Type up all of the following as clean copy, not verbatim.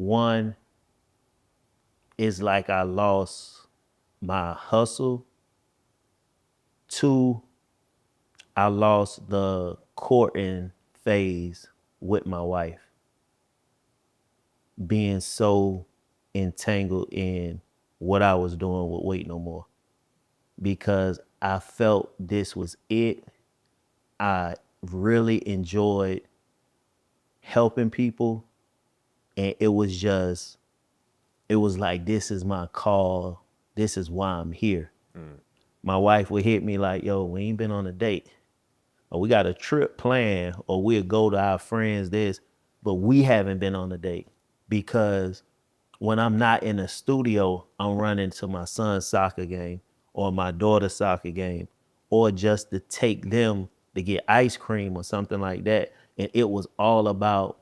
one, it's like I lost my hustle. Two, I lost the courting phase with my wife. Being so entangled in what I was doing with Wait No More. Because I felt this was it. I really enjoyed helping people. And it was like, this is my call. This is why I'm here. My wife would hit me like, yo, we ain't been on a date. Or we got a trip planned, or we'll go to our friends this, but we haven't been on a date. Because when I'm not in the studio, I'm running to my son's soccer game or my daughter's soccer game, or just to take them to get ice cream or something like that. And it was all about,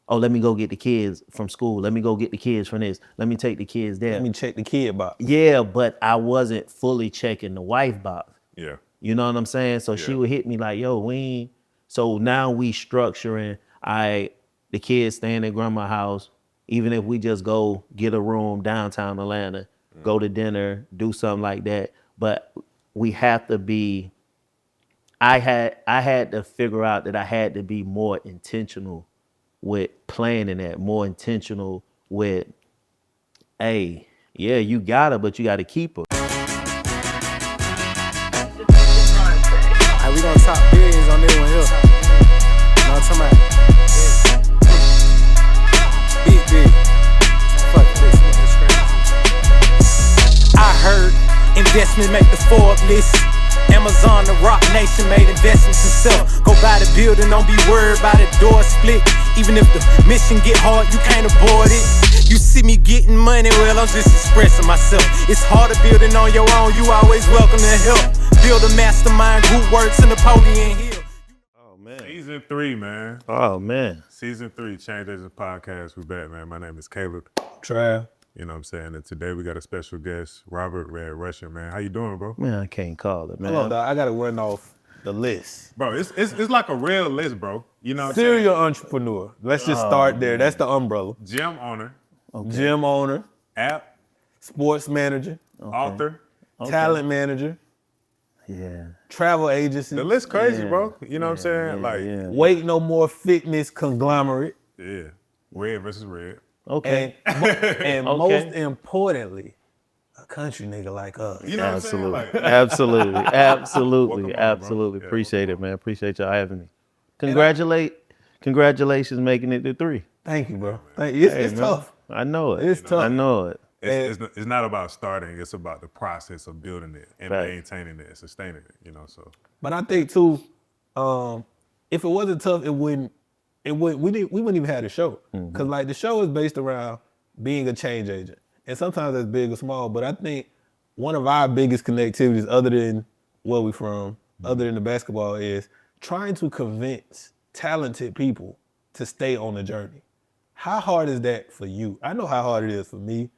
oh, let me go get the kids from school. Let me go get the kids from this. Let me take the kids there. Let me check the kid box. Yeah, but I wasn't fully checking the wife box. Yeah. You know what I'm saying? So she would hit me like, yo, we ain't. So now we structuring, the kids staying at grandma's house, even if we just go get a room downtown Atlanta, go to dinner, do something like that. But we have to be, I had to figure out that I had to be more intentional with planning that, more intentional with, hey, yeah, you got her, but you got to keep her. We gonna talk billions on this one here. You know what I'm talking about? Big. Fuck this, man. I heard investment make the Forbes list. Amazon, the Rock Nation made investments themselves. Go buy the building, don't be worried about the door split. Even if the mission get hard, you can't avoid it. You see me getting money, well, I'm just expressing myself. It's harder building on your own, you always welcome to help. Build a mastermind group works in Napoleon Hill. Oh, man. Season 3, man. Oh, man. Season 3, Change Agents Podcast. We back, man. My name is Caleb. Trav. You know what I'm saying? And today we got a special guest, Robert Red Russian, man. How you doing, bro? Man, I can't call it, man. Hold on, dog. I gotta run off the list. Bro, it's like a real list, bro. You know what I'm saying? Serial entrepreneur. Let's just start there. That's the umbrella. Gym owner. Okay. Gym owner. App. Sports manager. Author. Talent manager. Yeah. Travel agency. The list crazy, bro. You know what I'm saying? Wait No More fitness conglomerate. Yeah. Red versus red. Okay. And most importantly, a country nigga like us. You know what I'm saying? Like, Absolutely. Welcome on, bro. Yeah, Appreciate it, man. Appreciate y'all having me. Congratulations making it to 3. Thank you, bro. Thank you. It's man. tough. I know it. It's tough. I know it. it's not about starting. It's about the process of building it and Right. maintaining it and sustaining it, you know, so. But I think too, if it wasn't tough, we wouldn't even have the show. Cause like the show is based around being a change agent. And sometimes that's big or small, but I think one of our biggest connectivities, other than where we from, other than the basketball, is trying to convince talented people to stay on the journey. How hard is that for you? I know how hard it is for me,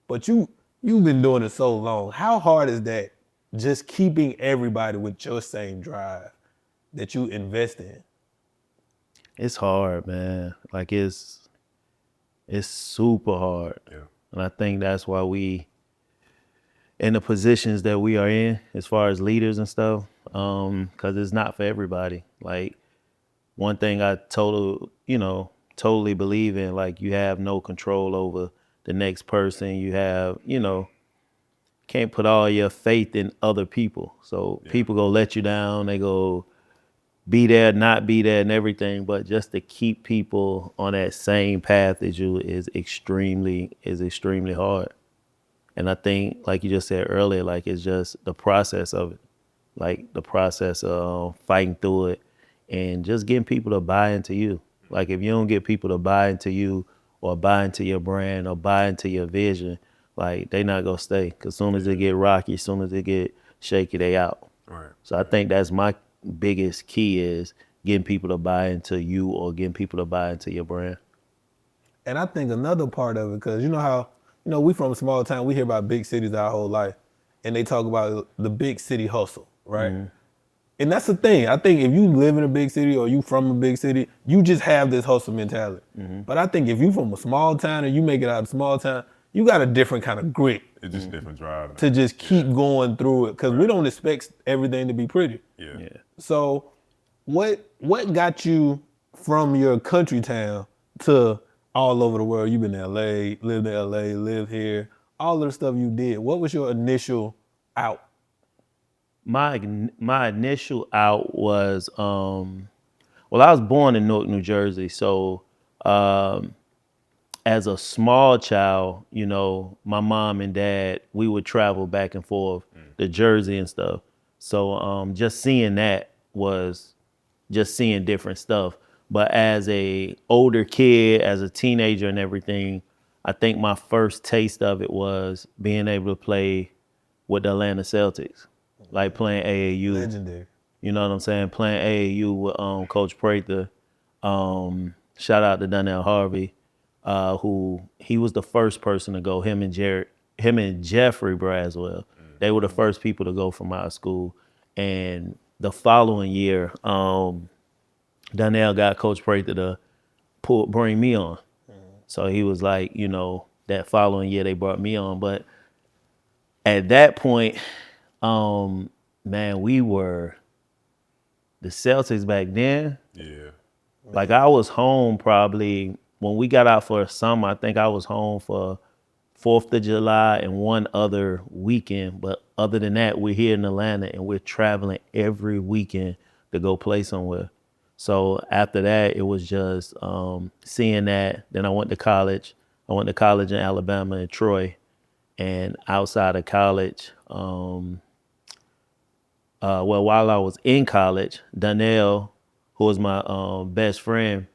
but you've been doing it so long. How hard is that, just keeping everybody with your same drive that you invest in? It's hard, man. Like it's super hard. Yeah. And I think that's why we in the positions that we are in as far as leaders and stuff, because it's not for everybody. Like one thing I totally believe in, like you have no control over the next person. You have, can't put all your faith in other people. So people go let you down. They go be there, not be there and everything. But just to keep people on that same path as you is extremely hard. And I think, like you just said earlier, like it's just the process of it, like the process of fighting through it and just getting people to buy into you. Like if you don't get people to buy into you or buy into your brand or buy into your vision, like they not gonna stay. Cause soon as it get rocky, soon as it get shaky, they out. Right. So I think that's my biggest key is getting people to buy into you or getting people to buy into your brand. And I think another part of it, cause you know how, we from a small town, we hear about big cities our whole life, and they talk about the big city hustle, right? And that's the thing. I think if you live in a big city or you from a big city, you just have this hustle mentality. But I think if you from a small town and you make it out of a small town, you got a different kind of grit It's just different drive. to just keep going through it because we don't expect everything to be pretty. Yeah. So what got you from your country town to all over the world? You've been in LA, lived in LA, lived here, all of the stuff you did. What was your initial out? My initial out was well, I was born in Newark, New Jersey, so as a small child, you know, my mom and dad, we would travel back and forth to Jersey and stuff. So just seeing that was just seeing different stuff. But as a older kid, as a teenager and everything, I think my first taste of it was being able to play with the Atlanta Celtics, like playing AAU. Legendary. You know what I'm saying? Playing AAU with Coach Prather. Shout out to Donnell Harvey, who he was the first person to go. Him and Jeffrey Braswell. They were the first people to go from our school. And the following year, Donnell got Coach Prather to bring me on. So he was like, you know, that following year they brought me on. But at that point, man, we were the Celtics back then. Yeah. Like I was home probably when we got out for summer. I think I was home for 4th of July and one other weekend. But other than that, we're here in Atlanta and we're traveling every weekend to go play somewhere. So after that, it was just seeing that. Then I went to college. I went to college in Alabama in Troy. And outside of college, well, while I was in college, Donnell, who was my best friend,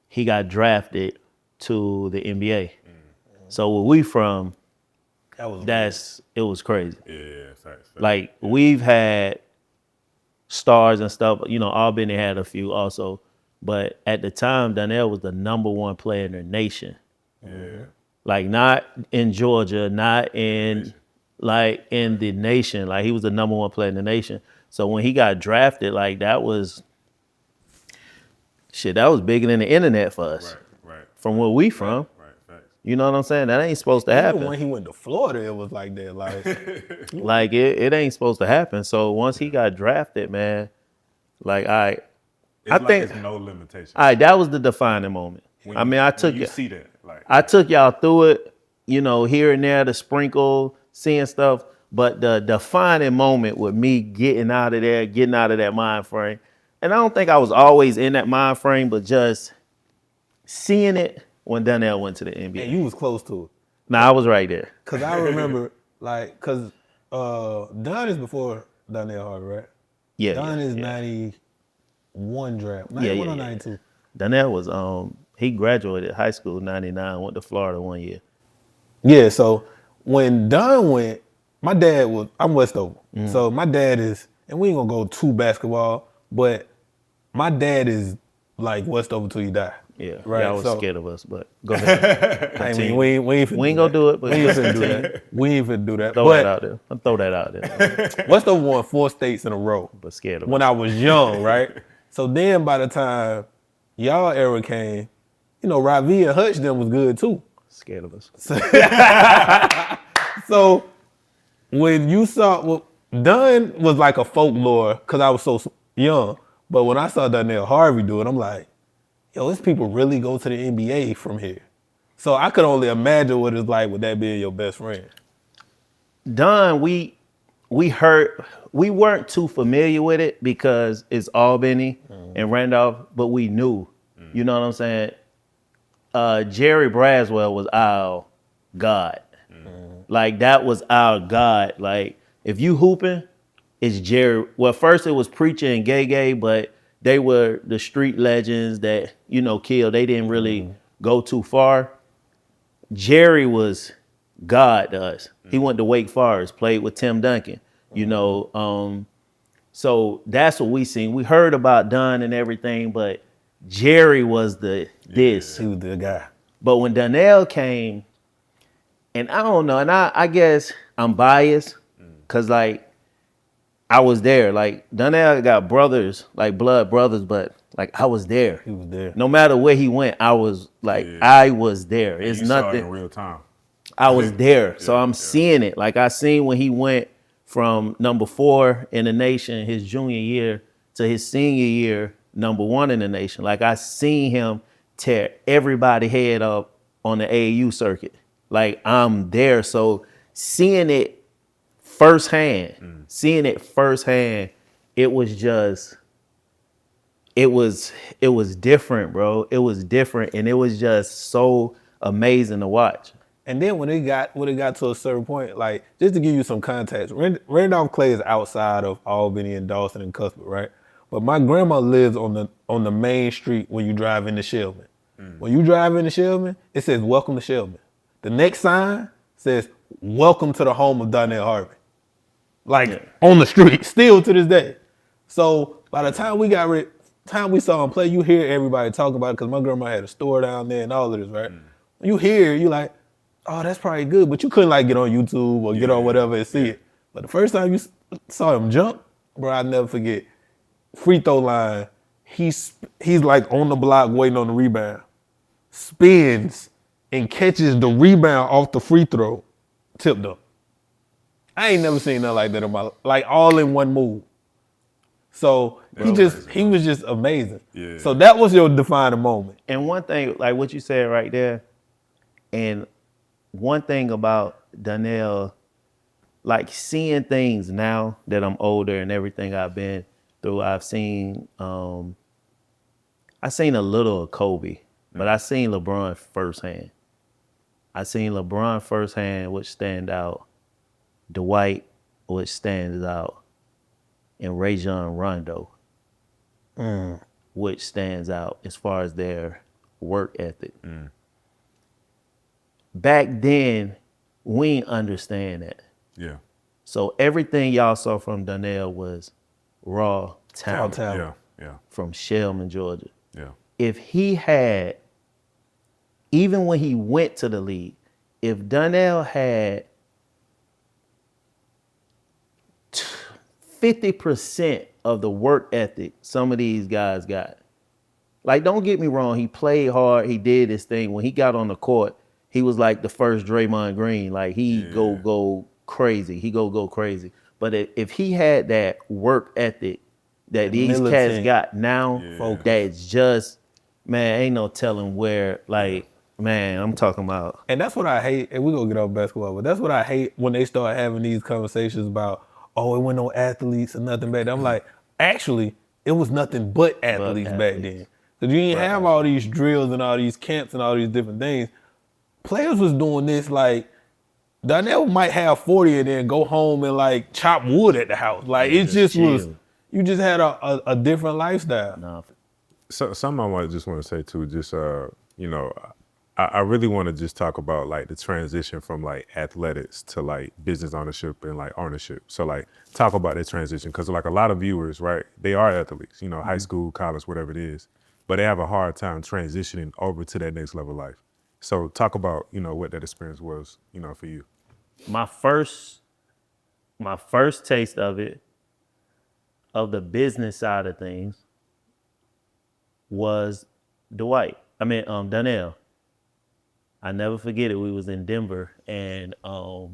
he got drafted to the NBA. So where we from, it was crazy. Yeah, facts. Like we've had stars and stuff, you know, Albany had a few also, but at the time, Donnell was the #1 player in the nation. Yeah. Like not in Georgia, not in like in the nation. Like he was the #1 player in the nation. So when he got drafted, like that was bigger than the internet for us. Right. From where we from. Right, facts. You know what I'm saying? That ain't supposed to happen. Even when he went to Florida, it was like that. Like it ain't supposed to happen. So once he got drafted, man, like I think it's no limitation. that was the defining moment. I took you see that. Like I took y'all through it, you know, here and there, the sprinkle, seeing stuff. But the defining moment with me getting out of that mind frame. And I don't think I was always in that mind frame, but just seeing it when Donnell went to the NBA. and you was close to it. Nah, I was right there. Cause I remember, Don is before Donnell Harvey, right? Yeah. Don is yeah. 91 draft, 91 or 92. Donnell was he graduated high school in 99, went to Florida one year. Yeah, so when Don went, my dad was, I'm Westover. So my dad is, and we ain't gonna go too basketball, but my dad is like Westover till you die. Yeah, Right. Y'all was So- scared of us, but go ahead. I mean, we ain't gonna do it, but we ain't finna do that. We ain't finna do that. throw that out there. I'll throw that out there. Westover won 4 states in a row. But scared of When us. I was young, right? So then by the time y'all era came, you know, Ravi and Hutch them was good too. Scared of us. So when you saw, well, Dunn was like a folklore because I was so young. But when I saw Donnell Harvey do it, I'm like, yo, these people really go to the NBA from here. So I could only imagine what it's like with that being your best friend. Don, we weren't too familiar with it because it's Albany and Randolph, but we knew. You know what I'm saying? Jerry Braswell was our God. Like that was our God. Like if you hooping, it's Jerry. Well, first it was Preacher and Gay, but they were the street legends that, you know, killed. They didn't really go too far. Jerry was God to us. He went to Wake Forest, played with Tim Duncan, you know. So that's what we seen. We heard about Dunn and everything, but Jerry was this. He was the guy. But when Donnell came, and I don't know, and I guess I'm biased, because like I was there. Like Donnell got brothers, like blood brothers, but like I was there. He was there. No matter where he went, I was like I was there. It's You saw it in nothing. real time. I was there, so I'm yeah. seeing it. Like I seen when he went from number 4 in the nation his junior year to his senior year, number 1 in the nation. Like I seen him tear everybody head up on the AAU circuit. Like I'm there, so seeing it firsthand, it was just, it was different, bro. It was different, and it was just so amazing to watch. And then when it got to a certain point, like just to give you some context, Randolph Clay is outside of Albany and Dawson and Cuthbert, right? But my grandma lives on the main street when you drive into Shelby. When you drive into Shelby, it says "Welcome to Shelby." The next sign says "Welcome to the home of Donnell Harvey." Like on the street, still to this day. So by the time we saw him play, you hear everybody talk about it because my grandma had a store down there and all of this, right? You hear, you like, oh, that's probably good, but you couldn't like get on YouTube or get on whatever and see it. But the first time you saw him jump, bro, I'll never forget. Free throw line, he's like on the block waiting on the rebound, spins and catches the rebound off the free throw, tipped up. I ain't never seen nothing like that in my life, like all in one move. So he was just amazing. Yeah. So that was your defining moment. And one thing, like what you said right there, and one thing about Donnell, like seeing things now that I'm older and everything I've been through, I've seen a little of Kobe, but I seen LeBron firsthand. Which stand out. Dwight, which stands out. And Rajon Rondo, which stands out as far as their work ethic. Back then, we didn't understand that. Yeah. So everything y'all saw from Donnell was raw talent. Yeah. From Shellman, Georgia. Yeah. If he had, even when he went to the league, if Donnell had 50% of the work ethic some of these guys got. Like, don't get me wrong, he played hard, he did his thing. When he got on the court, he was like the first Draymond Green. Like, he go crazy. He go crazy. But if he had that work ethic that these cats got now, that's just, man, ain't no telling where, like, man, I'm talking about. And that's what I hate, and we're going to get off basketball, but that's what I hate when they start having these conversations about, oh, it wasn't no athletes or nothing back then. I'm like, actually, it was nothing but athletes back then. Because you didn't have all these drills and all these camps and all these different things. Players was doing this like, Donnell might have 40 and then go home and like chop wood at the house. Like it just was, you just had a different lifestyle. No. So something I want to say too, just you know, I really want to just talk about like the transition from like athletics to like business ownership and like ownership. So like talk about that transition because like a lot of viewers, right? They are athletes, you know, high school, college, whatever it is, but they have a hard time transitioning over to that next level of life. So talk about, you know, what that experience was, you know, for you. My first taste of it, of the business side of things, was Donnell. I never forget it. We was in Denver, and I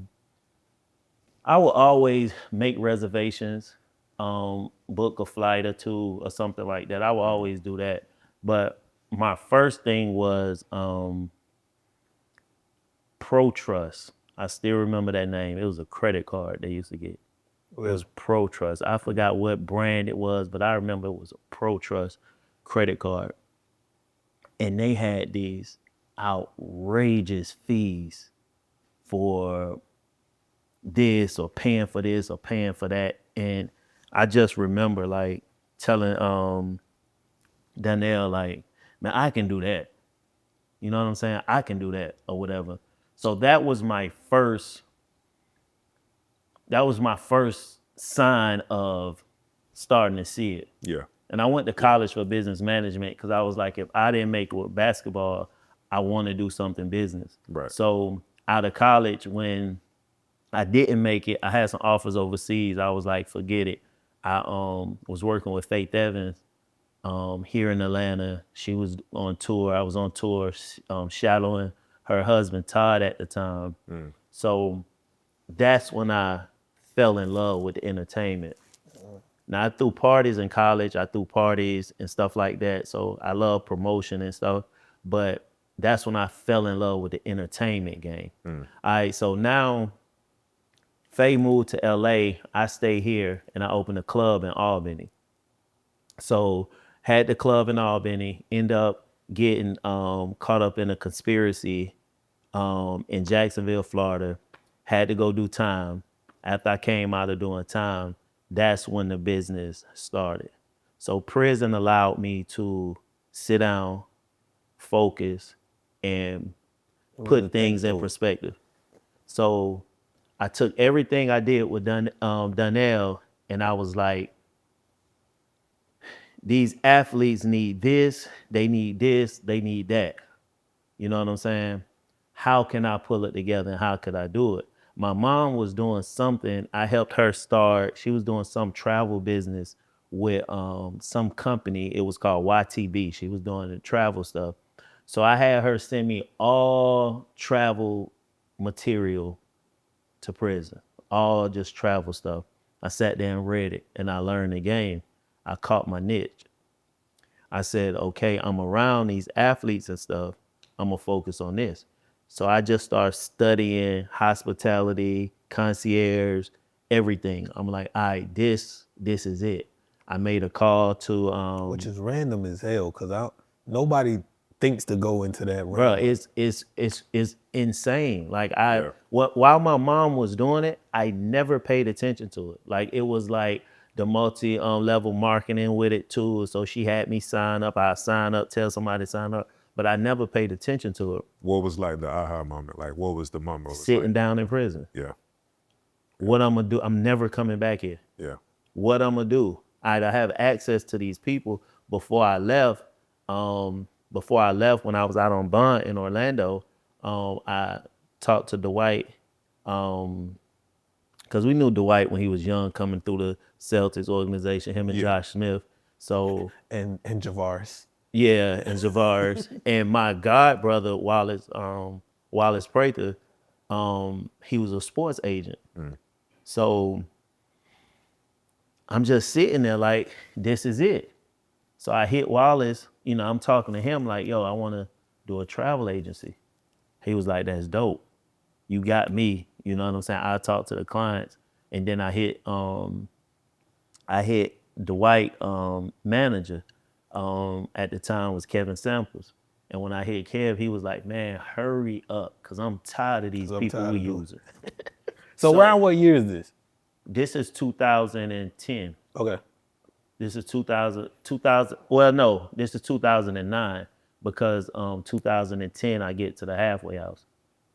would always make reservations, book a flight or two or something like that. I would always do that. But my first thing was Pro Trust. I still remember that name. It was a credit card they used to get. It was Pro Trust. I forgot what brand it was, but I remember it was a Pro Trust credit card. And they had these outrageous fees for this or paying for this or paying for that. And I just remember like telling Donnell, like, man, I can do that. You know what I'm saying? I can do that or whatever. So that was my first sign of starting to see it. Yeah. And I went to college for business management because I was like, if I didn't make it with basketball, I want to do something business. Right. So out of college, when I didn't make it. I had some offers overseas. I was like, forget it. I was working with Faith Evans here in Atlanta. She was on tour. I was on tour shadowing her husband Todd at the time. So that's when I fell in love with entertainment. Now I threw parties in college. I threw parties and stuff like that. So I love promotion and stuff. But that's when I fell in love with the entertainment game. All right, so now Faye moved to LA. I stay here and I opened a club in Albany. So had the club in Albany, end up getting caught up in a conspiracy in Jacksonville, Florida. Had to go do time. After I came out of doing time, that's when the business started. So prison allowed me to sit down, focus, and put things in perspective. So I took everything I did with Donnell, and I was like, these athletes need this, they need that. You know what I'm saying? How can I pull it together and how could I do it? My mom was doing something. I helped her start. She was doing some travel business with some company. It was called YTB. She was doing the travel stuff. So I had her send me all travel material to prison, all just travel stuff. I sat there and read it and I learned the game. I caught my niche. I said, okay, I'm around these athletes and stuff. I'm gonna focus on this. So I just started studying hospitality, concierge, everything. I'm like, all right, this is it. I made a call to which is random as hell, cause nobody thinks to go into that realm. bro, it's insane. Like while my mom was doing it, I never paid attention to it. Like it was like the multi level marketing with it too. So she had me sign up. I sign up, tell somebody to sign up, but I never paid attention to it. What was like the aha moment? Like what was the moment? Sitting down in prison. Yeah. What I'm gonna do? I'm never coming back here. Yeah. What I'm gonna do? I have access to these people. Before I left, when I was out on bond in Orlando, I talked to Dwight, because we knew Dwight when he was young, coming through the Celtics organization, him and Josh Smith. So and Javaris. Yeah, and Javaris. And my god brother, Wallace Prather, he was a sports agent. So I'm just sitting there like, this is it. So I hit Wallace, I'm talking to him like, yo, I want to do a travel agency. He was like, that's dope. You got me. You know what I'm saying? I talked to the clients, and then I hit Dwight manager. At the time was Kevin Samples. And when I hit Kev, he was like, man, hurry up, because I'm tired of these people we using. So around what year is this? This is 2010. Okay. This is 2000, this is 2009, because 2010 I get to the halfway house.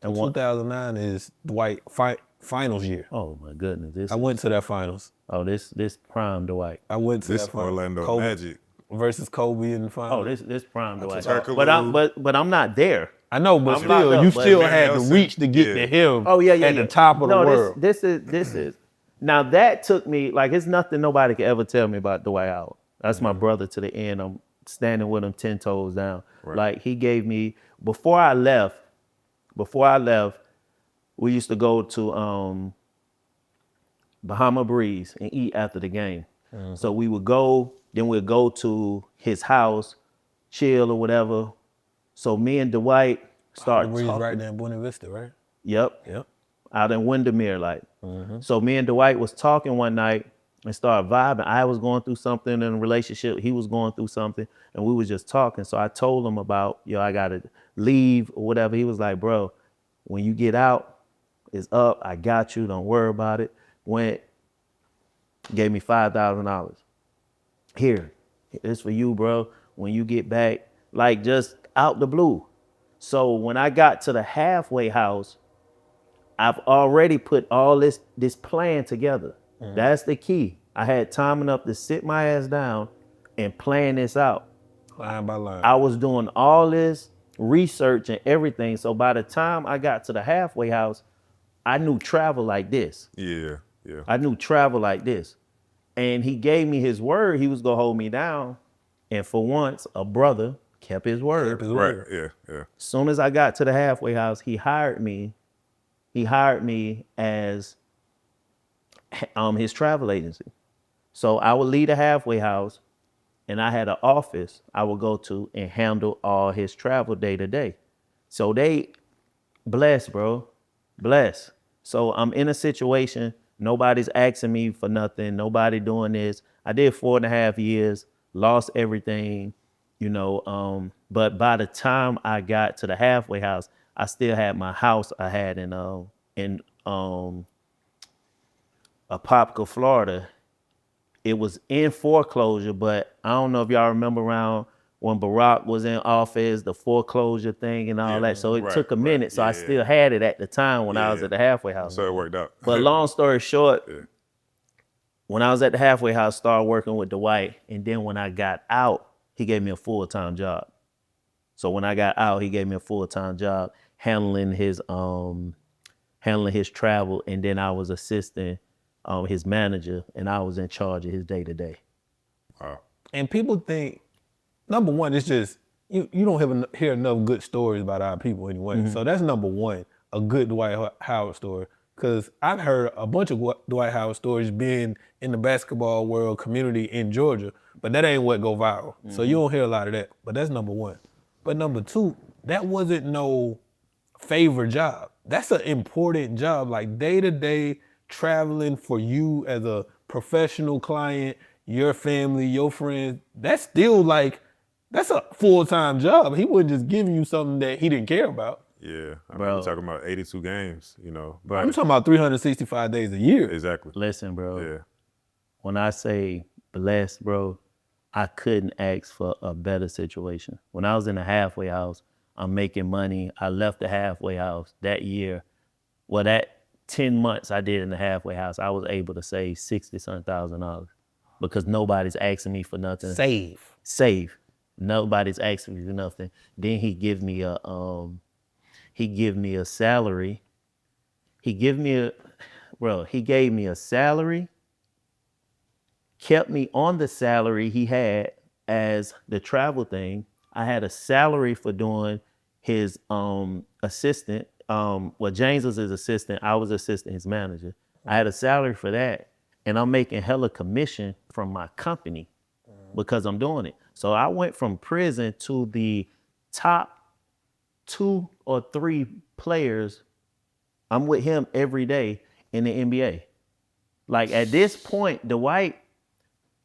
And 2009 is Dwight finals year. Oh my goodness. I went to that finals. Oh, this prime Dwight. I went to that finals. Orlando Kobe Magic versus Kobe in the finals. Oh, this prime Dwight. Hercules. But I'm not there. I know, but I'm still, locked you up, but still Van had to Helsing, reach to get to him. Oh yeah, at the top of the world. This is. Now that took me, like, it's nothing nobody could ever tell me about Dwight Howard. That's my brother to the end. I'm standing with him 10 toes down. Right. Like, he gave me, before I left, we used to go to Bahama Breeze and eat after the game. So we would go, then we'd go to his house, chill or whatever. So me and Dwight started Breeze talking. right there in Buena Vista, right? Yep. Out in Windermere, like. So me and Dwight was talking one night and started vibing. I was going through something in a relationship. He was going through something, and we was just talking. So I told him about, I gotta leave or whatever. He was like, bro, when you get out, it's up. I got you. Don't worry about it. Went, gave me $5,000. Here, it's for you, bro. When you get back, like, just out the blue. So when I got to the halfway house, I've already put all this plan together. That's the key. I had time enough to sit my ass down and plan this out. Line by line. I was doing all this research and everything. So by the time I got to the halfway house, I knew travel like this. Yeah. I knew travel like this. And he gave me his word he was gonna hold me down. And for once, a brother kept his word. Right. Yeah. As soon as I got to the halfway house, he hired me. He hired me as his travel agency. So I would leave the halfway house, and I had an office I would go to and handle all his travel day to day. So they blessed, bro. Blessed. So I'm in a situation, nobody's asking me for nothing, nobody doing this. I did 4.5 years, lost everything, but by the time I got to the halfway house, I still had my house I had in Apopka, Florida. It was in foreclosure, but I don't know if y'all remember around when Barack was in office, the foreclosure thing and all that. So it took a minute. So I still had it at the time when I was at the halfway house. So it worked out. But long story short, when I was at the halfway house, started working with Dwight. And then when I got out, he gave me a full-time job. So when I got out, he gave me a full-time job handling his travel. And then I was assisting his manager, and I was in charge of his day-to-day. Wow. And people think, number one, it's just, you don't hear enough good stories about our people anyway. So that's number one, a good Dwight Howard story. Because I've heard a bunch of Dwight Howard stories being in the basketball world community in Georgia, but that ain't what go viral. So you don't hear a lot of that, but that's number one. But number two, that wasn't no favor job. That's an important job, like day-to-day traveling for you as a professional client, your family, your friends. That's still that's a full-time job. He wasn't just giving you something that he didn't care about. Yeah, I mean, we're talking about 82 games, but I'm talking about 365 days a year. Exactly. Listen, bro. Yeah. When I say blessed, bro, I couldn't ask for a better situation. When I was in the halfway house, I'm making money. I left the halfway house that year. Well, that 10 months I did in the halfway house, I was able to save $60,000 because nobody's asking me for nothing. Save. Nobody's asking me for nothing. Then he give me a salary. He gave me a salary, kept me on the salary he had as the travel thing. I had a salary for doing his assistant. James was his assistant. I was assistant his manager. I had a salary for that. And I'm making hella commission from my company because I'm doing it. So I went from prison to the top 2 or 3 players. I'm with him every day in the NBA. Like at this point, Dwight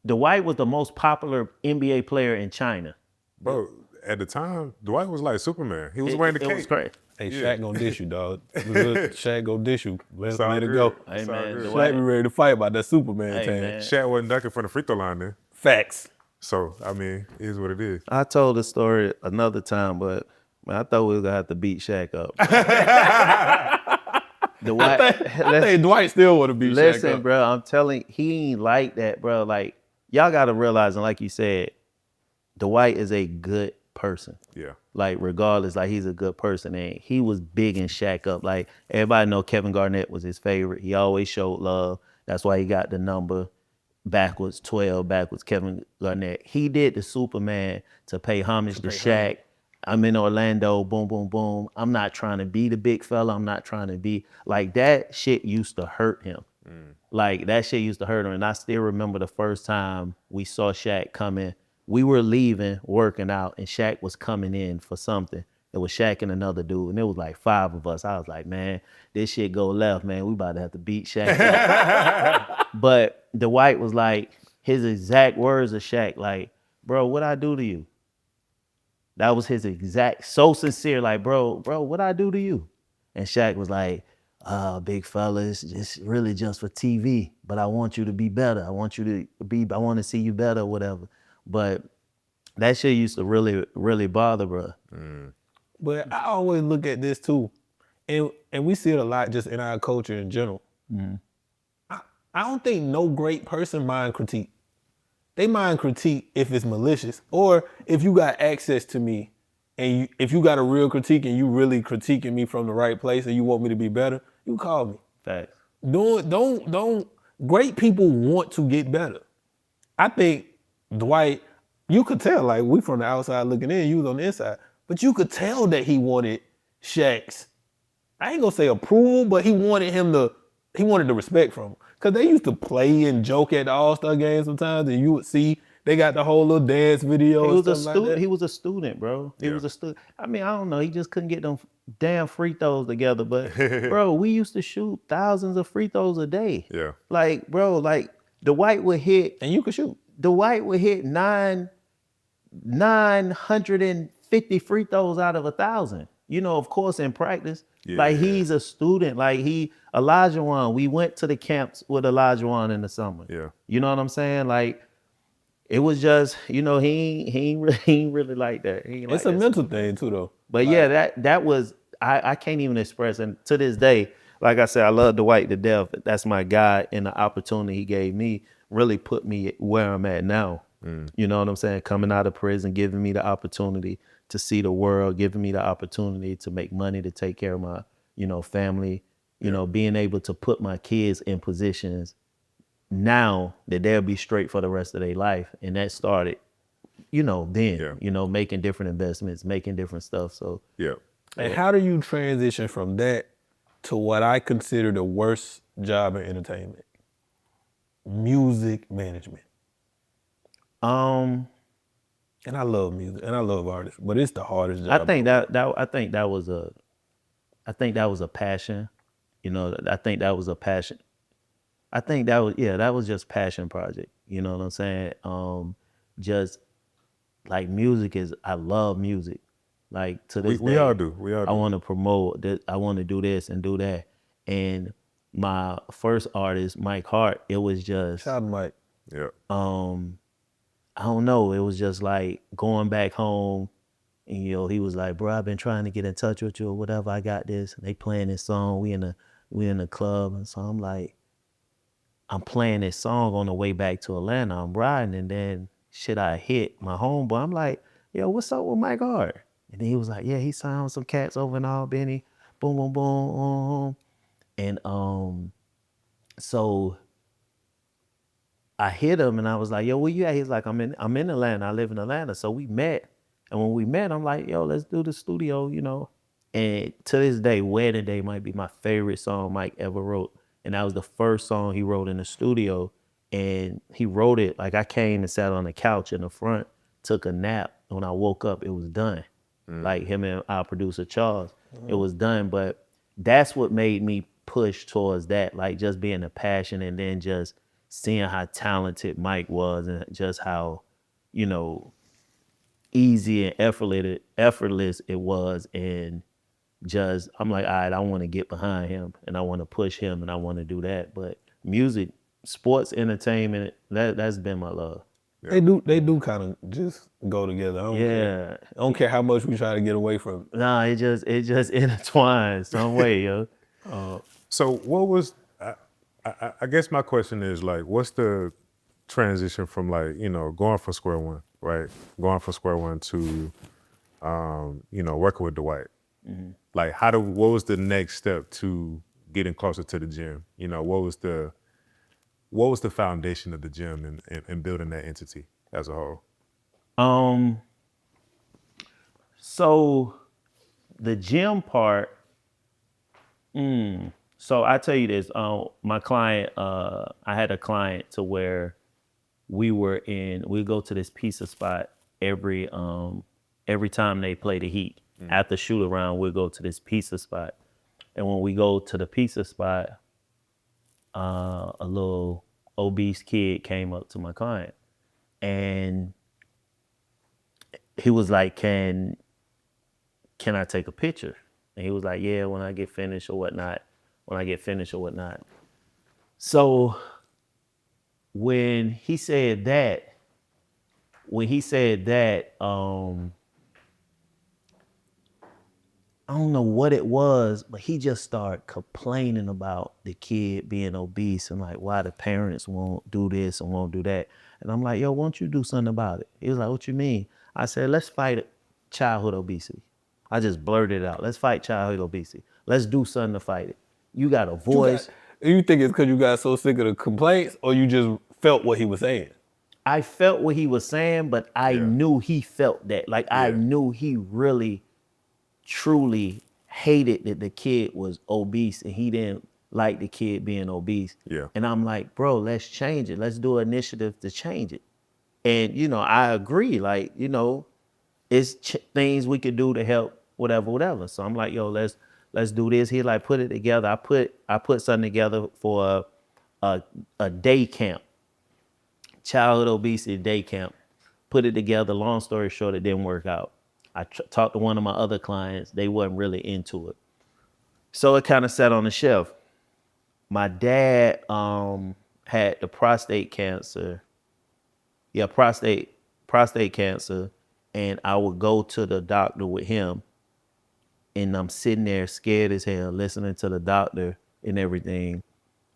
was the most popular NBA player in China. Bro, at the time, Dwight was like Superman. He was wearing the cape. It was crazy. Hey, Shaq gonna dish you, dog. Shaq gonna dish you. Let it good. go. Hey, man, Shaq be ready to fight about that Superman Hey, tag. man. Shaq wasn't dunking from the free throw line then. Facts. So, I mean, it is what it is. I told the story another time, but man, I thought we was gonna have to beat Shaq up. Dwight, I think Dwight still would have beat Shaq listen, up. bro, I'm telling he ain't like that, bro. Like, y'all gotta realize, and like you said, Dwight is a good person. Yeah. Like, regardless, like he's a good person. And he was bigging Shaq up. Like, everybody know Kevin Garnett was his favorite. He always showed love. That's why he got the number backwards 12, backwards Kevin Garnett. He did the Superman to pay homage to Shaq. I'm in Orlando, boom, boom, boom. I'm not trying to be the big fella. I'm not trying to be, like, that shit used to hurt him. Like, that shit used to hurt him. And I still remember the first time we saw Shaq coming. We were leaving, working out, and Shaq was coming in for something. It was Shaq and another dude, and it was like 5 of us. I was like, man, this shit go left, man. We about to have to beat Shaq up. But Dwight was like, his exact words of Shaq, like, bro, what I do to you? That was his exact, so sincere, like, bro, what I do to you? And Shaq was like, big fella, it's just really just for TV, but I want you to be better. I want to see you better or whatever. But that shit used to really, really bother, bro. But I always look at this too, and we see it a lot just in our culture in general. I don't think no great person mind critique. They mind critique if it's malicious, or if you got access to me, and if you got a real critique and you really critiquing me from the right place and you want me to be better, you call me. Facts. Don't. Great people want to get better. I think Dwight, you could tell, like we from the outside looking in, you was on the inside, but you could tell that he wanted Shaq's, I ain't gonna say approval, but he wanted the respect from him. Cause they used to play and joke at the All-Star games sometimes, and you would see they got the whole little dance video. He was a stuff like student. that. He was a student, bro. He was a student. I mean, I don't know. He just couldn't get them damn free throws together. But bro, we used to shoot thousands of free throws a day. Yeah. Like, bro, like Dwight would hit. And you could shoot. Dwight would hit 950 free throws out of 1,000. You know, of course, in practice. Like he's a student. Like Elijah Wan. We went to the camps with Elijah Wan in the summer. Yeah. You know what I'm saying? Like. It was just, you know, he ain't really like that. He ain't It's like a that. mental thing too, though. But yeah, that was I can't even express. And to this day, like I said, I love Dwight to death. That's my guy, and the opportunity he gave me really put me where I'm at now. You know what I'm saying? Coming out of prison, giving me the opportunity to see the world, giving me the opportunity to make money, to take care of my, you know, family, you know, being able to put my kids in positions now that they'll be straight for the rest of their life. And that started, you know, then, you know, making different investments, making different stuff. So Yeah. And how do you transition from that to what I consider the worst job in entertainment? Music management. And I love music and I love artists, but it's the hardest job. I think that was a passion. You know, I think that was a passion. I think that was just passion project. You know what I'm saying? Just like music I love music. Like to this day. We all do. I want to promote that. I want to do this and do that. And my first artist, Mike Hart, it was just, Shout out to Mike. Yeah. I don't know. It was just like going back home, and you know, he was like, "Bro, I've been trying to get in touch with you or whatever. I got this." And they playing this song. We in the club, and so I'm like, I'm playing this song on the way back to Atlanta. I'm riding, and then shit, I hit my homeboy. I'm like, "Yo, what's up with Mike Hart?" And then he was like, "Yeah, he signed some cats over in Albany. Boom, boom, boom." And so I hit him and I was like, "Yo, where you at?" He's like, I'm in Atlanta. I live in Atlanta. So we met. And when we met, I'm like, "Yo, let's do the studio, you know." And to this day, Wedding Day might be my favorite song Mike ever wrote. And that was the first song he wrote in the studio. And he wrote it, like I came and sat on the couch in the front, took a nap. When I woke up, it was done. Like him and our producer, Charles, it was done. But that's what made me push towards that, like just being a passion and then just seeing how talented Mike was and just how, you know, easy and effortless it was. And just, I'm like, all right, I want to get behind him and I want to push him and I want to do that. But music, sports, entertainment, that's been my love. They do kind of just go together. I don't care how much we try to get away from it. Nah, it just intertwines some way, yo. So what was, I guess my question is like, what's the transition from like, you know, going from square one, right? Going from square one to, you know, working with Dwight. Like what was the next step to getting closer to the gym? You know, what was the foundation of the gym and building that entity as a whole? So the gym part, so I tell you this, my client, I had a client to where we go to this pizza spot every time they play the Heat. After shoot around, we'll go to this pizza spot. And when we go to the pizza spot, a little obese kid came up to my client and he was like, can I take a picture? And he was like, yeah, when I get finished or whatnot. So when he said that, I don't know what it was, but he just started complaining about the kid being obese and like why the parents won't do this and won't do that. And I'm like, yo, won't you do something about it? He was like, what you mean? I said, let's fight childhood obesity. I just blurted it out. Let's fight childhood obesity. Let's do something to fight it. You got a voice. You think it's because you got so sick of the complaints, or you just felt what he was saying? I felt what he was saying, but I knew he felt that. Like I knew he really, truly hated that the kid was obese and he didn't like the kid being obese. Yeah. And I'm like, bro, let's change it. Let's do an initiative to change it. And, you know, I agree. Like, you know, it's things we could do to help whatever. So I'm like, yo, let's do this. He like put it together. I put something together for a day camp. Childhood obesity day camp, put it together. Long story short, it didn't work out. I talked to one of my other clients. They wasn't really into it. So it kind of sat on the shelf. My dad had the prostate cancer. Yeah, prostate cancer. And I would go to the doctor with him. And I'm sitting there scared as hell, listening to the doctor and everything.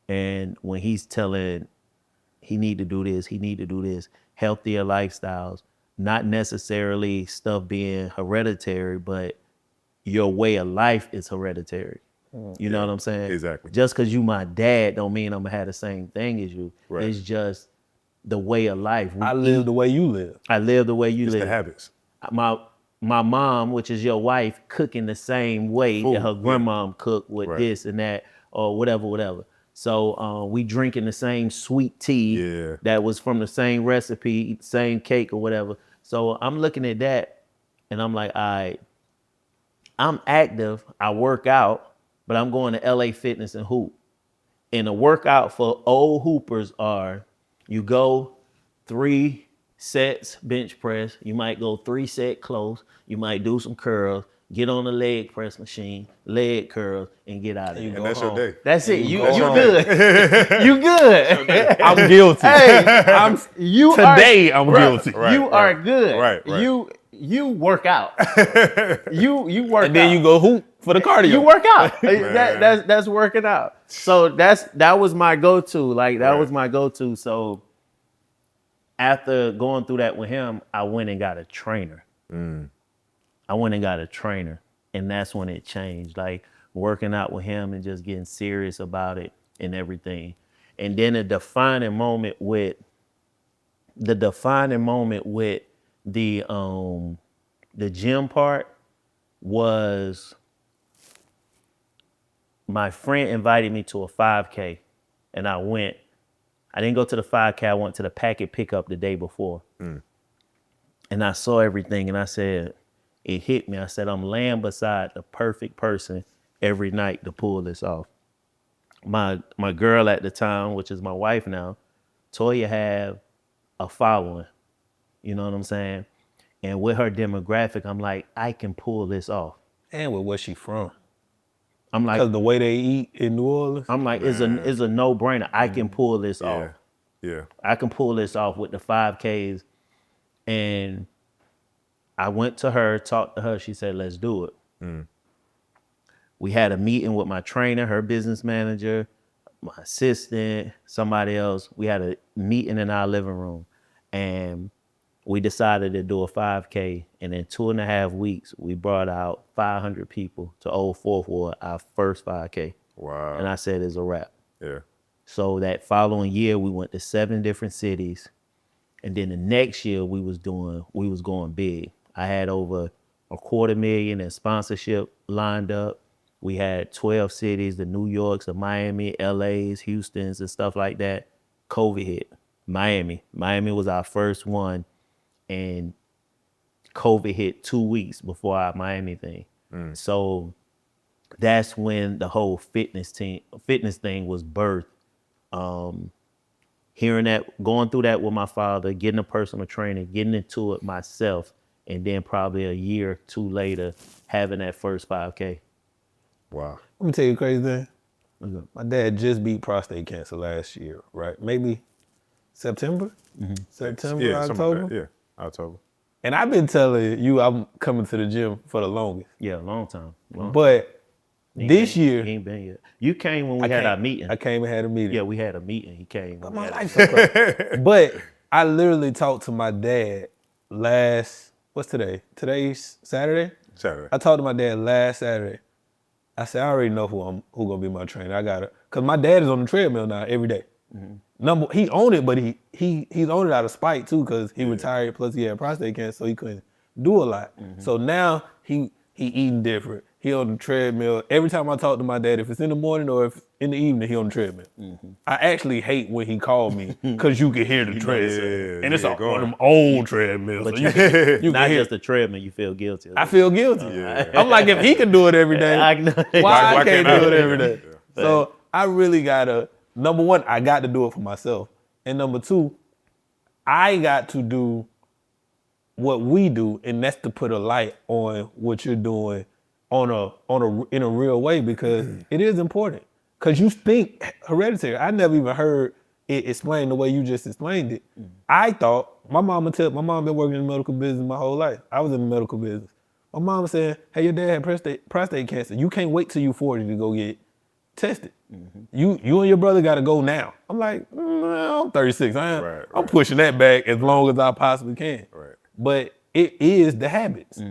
And when he's telling he need to do this, healthier lifestyles, not necessarily stuff being hereditary, but your way of life is hereditary. You know what I'm saying? Exactly. Just because you my dad don't mean I'm gonna have the same thing as you. Right. It's just the way of life. I live the way you live. I live the way you It's live. the habits. My mom, which is your wife, cooking the same way that her grandmom cooked with this and that or whatever. So we drinking the same sweet tea that was from the same recipe, same cake or whatever. So I'm looking at that and I'm like, all right, I'm active, I work out, but I'm going to LA Fitness and hoop. And the workout for old hoopers are you go 3 sets bench press, you might go 3 set close, you might do some curls, get on the leg press machine, leg curls, and get out of there. And that's your day. That's it. You home. good. You good. I'm guilty. Hey, I'm guilty. You are good. Right. You work out. you work out. And then you go hoop for the cardio. You work out. That's working out. So that was my go-to. Like that was my go-to. So after going through that with him, I went and got a trainer. And that's when it changed. Like working out with him and just getting serious about it and everything. And then the defining moment with the gym part was my friend invited me to a 5K and I went. I didn't go to the 5K, I went to the packet pickup the day before. And I saw everything and I said, it hit me. I said, I'm laying beside the perfect person every night to pull this off. My girl at the time, which is my wife now, Toya have a following. You know what I'm saying? And with her demographic, I'm like, I can pull this off. And with where she from. I'm like, because the way they eat in New Orleans. I'm like, it's a no-brainer. I can pull this off. Yeah. I can pull this off with the 5Ks. And I went to her, talked to her. She said, let's do it. We had a meeting with my trainer, her business manager, my assistant, somebody else. We had a meeting in our living room. And we decided to do a 5K. And in 2.5 weeks, we brought out 500 people to Old Fourth Ward, our first 5K. Wow. And I said, it's a wrap. Yeah. So that following year, we went to 7 different cities. And then the next year, we was going big. I had over $250,000 in sponsorship lined up. We had 12 cities, the New Yorks, the Miami, LAs, Houstons, and stuff like that. COVID hit. Miami was our first one. And COVID hit 2 weeks before our Miami thing. So that's when the whole fitness thing was birthed. Hearing that, going through that with my father, getting a personal trainer, getting into it myself, and then probably a year or 2 later, having that first 5K. Wow. Let me tell you a crazy thing. My dad just beat prostate cancer last year, right? Maybe September? September, October? Like that. Yeah, October. And I've been telling you I'm coming to the gym for the longest. Yeah, a long time. But this year... He ain't been yet. You came when we had our meeting. I came and had a meeting. Yeah, we had a meeting. He came. But my life's so crazy. But I literally talked to my dad what's today? Today's Saturday? Saturday. I talked to my dad last Saturday. I said, I already know who gonna be my trainer. I got it. Cause my dad is on the treadmill now every day. He owned it, but he's owned it out of spite too, cause he retired, plus he had prostate cancer, so he couldn't do a lot. So now he eating different. He on the treadmill. Every time I talk to my dad, if it's in the morning or if in the evening, he on the treadmill. I actually hate when he called me because you can hear the treadmill. And it's one of them old treadmills. But So you can not hear. just a treadmill, you feel guilty. I feel guilty. Yeah. I'm like, if he can do it every day, I know. why I Why can't can't do I? it every day? Yeah. So I really gotta, number one, I got to do it for myself. And number two, I got to do what we do, and that's to put a light on what you're doing in a real way, because it is important. Because you think hereditary. I never even heard it explained the way you just explained it. I thought, my mom been working in the medical business my whole life. I was in the medical business. My mom said, hey, your dad had prostate cancer. You can't wait till you 40 to go get tested. You and your brother got to go now. I'm like, I'm 36. I'm pushing that back as long as I possibly can. Right. But it is the habits.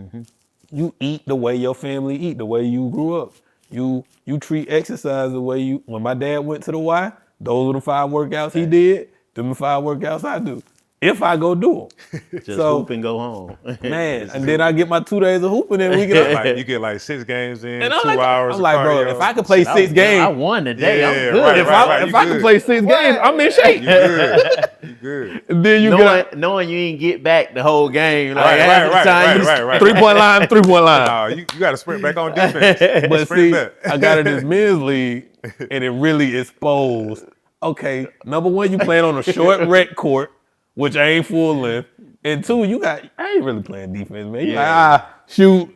You eat the way your family eat, the way you grew up. You treat exercise the way you. When my dad went to the Y, those were the 5 workouts he did. Them the 5 workouts I do. If I go do them. Just So, hoop and go home. man, and then I get my 2 days of hooping and we get Like, you get like 6 games in, and 2 I'm like, hours. I'm like, of bro, cardio. if I could play 6 games, I won today. Yeah, I'm good. right, if right. I could play 6 games, I'm in shape. You good. You good. And then you knowing you ain't get back the whole game. Like Right, half right, the time you right. 3-point line, 3-point line. Nah, you got to sprint back on defense. But sprint see, back. I got in this men's league, and it really exposed. Okay, number one, you playing on a short rec court, which ain't full length, and 2, I ain't really playing defense, man. You like, shoot,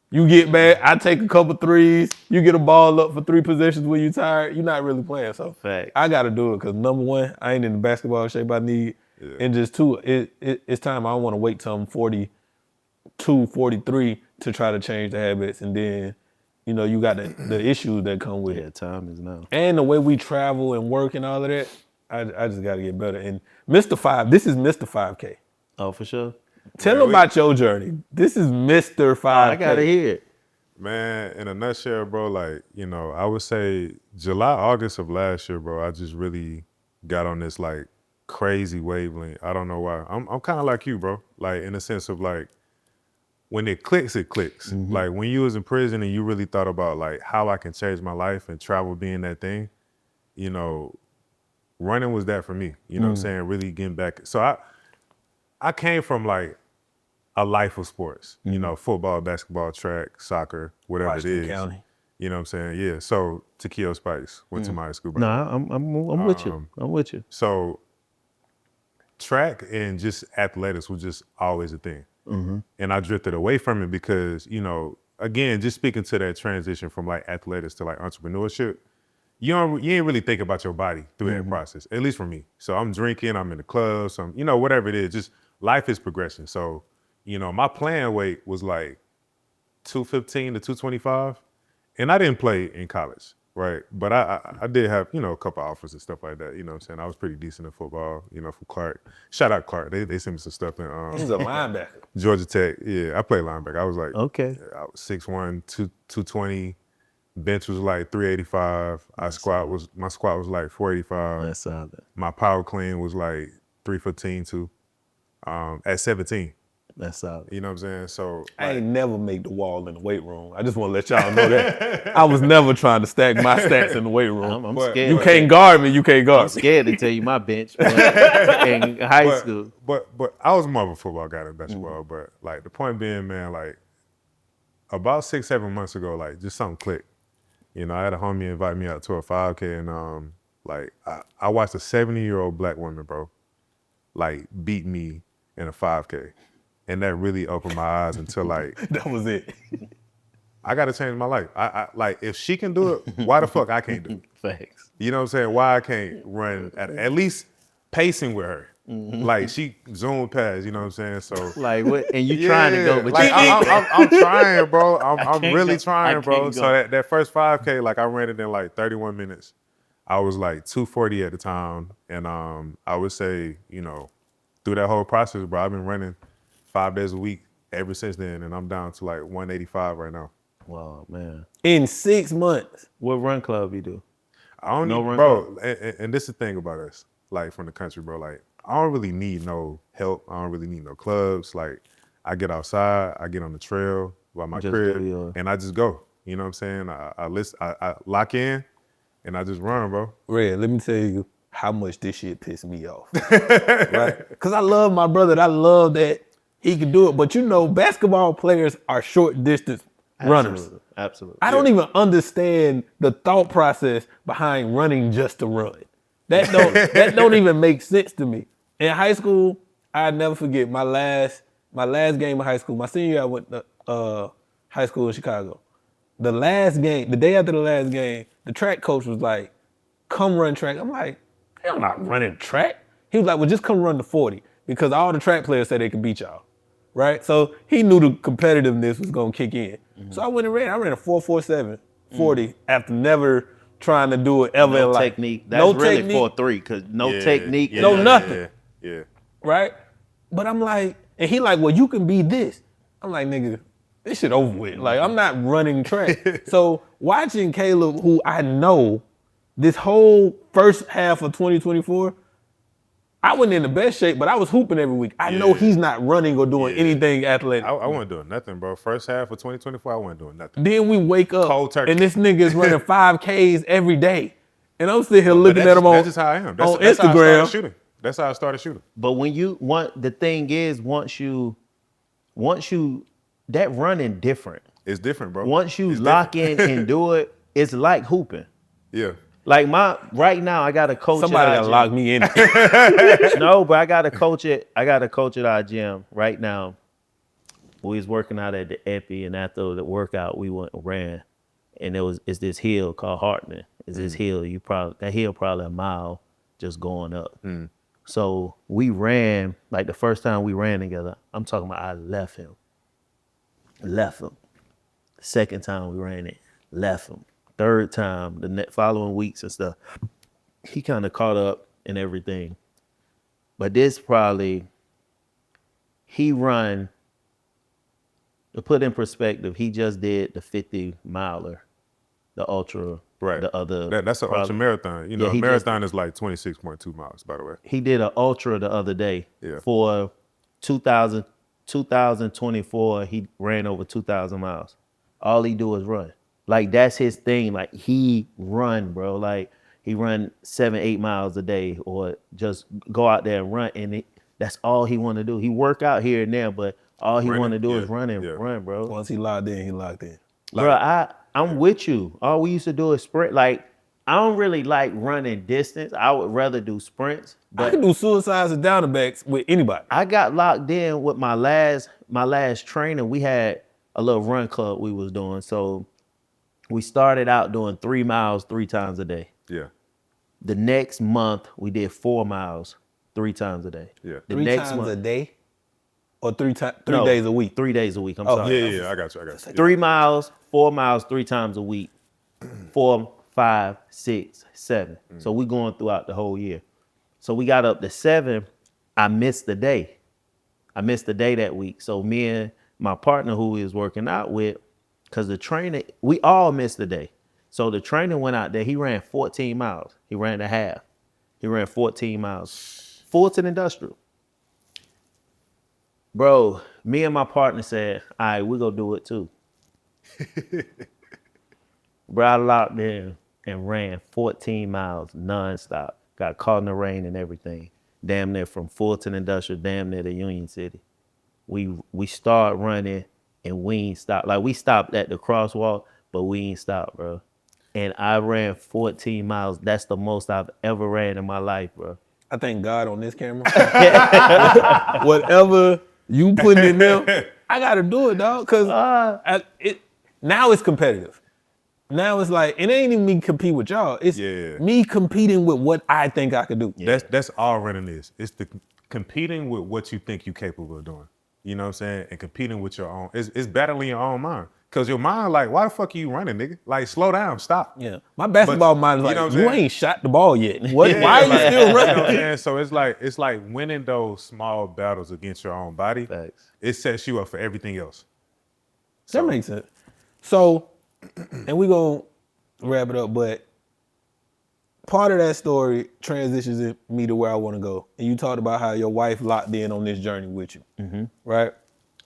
you get back, I take a couple threes, you get a ball up for 3 possessions when you tired, you're not really playing. So Fact. I got to do it because number one, I ain't in the basketball shape I need, and just 2, it's time. I don't want to wait till I'm 42, 43 to try to change the habits, and then you got the issues that come with it. Yeah, time is now. And the way we travel and work and all of that, I just got to get better. And Mr. 5, this is Mr. 5K. Oh, for sure. Tell them about your journey. This is Mr. 5K. I gotta hear it. Man, in a nutshell, bro, like, I would say July, August of last year, bro, I just really got on this like crazy wavelength. I don't know why. I'm kind of like you, bro. Like, in the sense of like, when it clicks, it clicks. Like, when you was in prison and you really thought about like how I can change my life and travel being that thing, running was that for me. You know what I'm saying? Really getting back. So I came from like a life of sports, football, basketball, track, soccer, whatever it is. County. You know what I'm saying? Yeah. So Tequila Spice went to my high school. Nah, I'm with you. I'm with you. So track and just athletics was just always a thing. And I drifted away from it because, again, just speaking to that transition from like athletics to like entrepreneurship, you ain't really think about your body through that process, at least for me. So I'm drinking, I'm in the clubs, whatever it is, just life is progression. So, my playing weight was like 215 to 225, and I didn't play in college, right? But I did have, a couple offers and stuff like that, you know what I'm saying? I was pretty decent in football, from Clark. Shout out Clark, they sent me some stuff in He's a linebacker. Georgia Tech. Yeah, I played linebacker. I was like, Okay. I was 6'1", 220. Bench was like 385. My squat was like 485. That's solid. My power clean was like 315 too. At 17. That's solid. You know what I'm saying? So I ain't never make the wall in the weight room. I just want to let y'all know that. I was never trying to stack my stats in the weight room. I'm scared. You can't guard me. You can't guard I'm me. scared to tell you my bench in high school. But I was more of a football guy than basketball. But like the point being, man, like about 6-7 months ago, like just something clicked. I had a homie invite me out to a 5K, and like I watched a 70-year-old black woman, bro, like beat me in a 5K, and that really opened my eyes until like That was it. I got to change my life. I like if she can do it, why the fuck I can't do it? Facts. You know what I'm saying? Why I can't run at least pacing with her? Like she zoomed past. You know what I'm saying? So Like what? And you trying to go, but like, you I'm trying, bro. I'm can't really go. trying, I bro. can't So go. that first 5K, like I ran it in like 31 minutes. I was like 240 at the time, and I would say, through that whole process, bro, I've been running 5 days a week ever since then, and I'm down to like 185 right now. Wow, man. in 6 months. What run club you do? I don't No need, run bro, and this is the thing about us, like from the country, bro. Like, I don't really need no help. I don't really need no clubs. Like, I get outside, I get on the trail by my Just crib, do your- and I just go. You know what I'm saying? I lock in, and I just run, bro. Red, let me tell you how much this shit pissed me off. Right? Because I love my brother. And I love that he can do it. But you know, basketball players are short distance runners. Absolutely. I don't even understand the thought process behind running just to run. That don't even make sense to me. In high school, I'd never forget my last game of high school. My senior year, I went to high school in Chicago. The last game, the day after the last game, the track coach was like, "Come run track." I'm like, "I'm not running track." He was like, "Well, just come run the 40 because all the track players said they could beat y'all." Right? So he knew the competitiveness was gonna kick in. So I went and ran. I ran a 4.47 40 after never trying to do it ever in No life. technique. That's really technique, 4-3 because no technique. no nothing. Yeah. Right? But I'm like, and he like, "Well, you can be this." I'm like, "Nigga, this shit over with." Like, I'm not running track. So watching Caleb, who I know this whole first half of 2024, I wasn't in the best shape, but I was hooping every week. I know he's not running or doing anything athletic. I wasn't doing nothing, bro. First half of 2024, I wasn't doing nothing. Then we wake up Cold turkey. and this nigga is running 5Ks every day. And I'm sitting here But looking at him that's just how I am. That's on how I started Instagram. shooting. That's how I started shooting. But when you want, the thing is, once you, that running different. It's different, bro. Once you It's lock different. in and do it, it's like hooping. Yeah. Like right now, I got a coach. Somebody at gotta our lock gym. me in. No, but I got a coach at our gym right now. We was working out at the Epi, and after the workout, we went and ran, and it's this hill called Hartman. It's this hill. That hill probably a mile just going up. So we ran, like the first time we ran together, I'm talking about I left him. The second time we ran it, left him. Third time, the following weeks and stuff, he kind of caught up and everything. But this probably, he run, to put in perspective, he just did the 50 miler, the ultra, Right. the other. That's an ultra marathon. You know, Yeah, a he marathon is like 26.2 miles, by the way. He did an ultra the other day. Yeah. For 2024, he ran over 2,000 miles. All he do is run. Like, that's his thing. Like, he run, bro. Like, he run 7-8 miles a day, or just go out there and run. And that's all he want to do. He work out here and there, but all he want to do is run and run, bro. Once he locked in, he locked in. Bro, I'm with you. All we used to do is sprint. Like, I don't really like running distance. I would rather do sprints. I But can do suicides and down the backs with anybody. I got locked in with my last trainer. We had a little run club we was doing. So we started out doing 3 miles 3 times a day. Yeah. The next month we did 4 miles 3 times a day. Yeah. The 3 next times month, a day? Or 3 no, days a week? 3 days a week. I'm Oh, sorry. Yeah. I got you. 3 miles, 4 miles 3 times a week. 4, 5, 6, 7. So we going throughout the whole year. So we got up to 7. I missed the day. That week. So me and my partner who we was working out with, because the trainer, we all missed the day. So the trainer went out there, he ran 14 miles. He ran a half. He ran 14 miles. Fulton Industrial. Bro, me and my partner said, all right, we're going to do it too. Bro, I locked in and ran 14 miles nonstop. Got caught in the rain and everything. Damn near from Fulton Industrial, damn near to Union City. We started running and we ain't stopped. Like, we stopped at the crosswalk, but we ain't stopped, bro. And I ran 14 miles. That's the most I've ever ran in my life, bro. I thank God on this camera. Whatever you put in there, I gotta do it, dog. Cause now it's competitive. Now it's like, it ain't even me compete with y'all. It's me competing with what I think I could do. That's all running is. It's the competing with what you think you're capable of doing. You know what I'm saying? And competing with your own. It's battling your own mind. Cause your mind, like, why the fuck are you running, nigga? Like, slow down, stop. Yeah. My basketball mind is like, know what I'm you saying? ain't shot the ball yet. What? Why are you still You know what I'm running? saying? So it's like winning those small battles against your own body. Facts. It sets you up for everything else. That makes sense. So, and we gonna wrap it up, but part of that story transitions me to where I want to go. And you talked about how your wife locked in on this journey with you, right?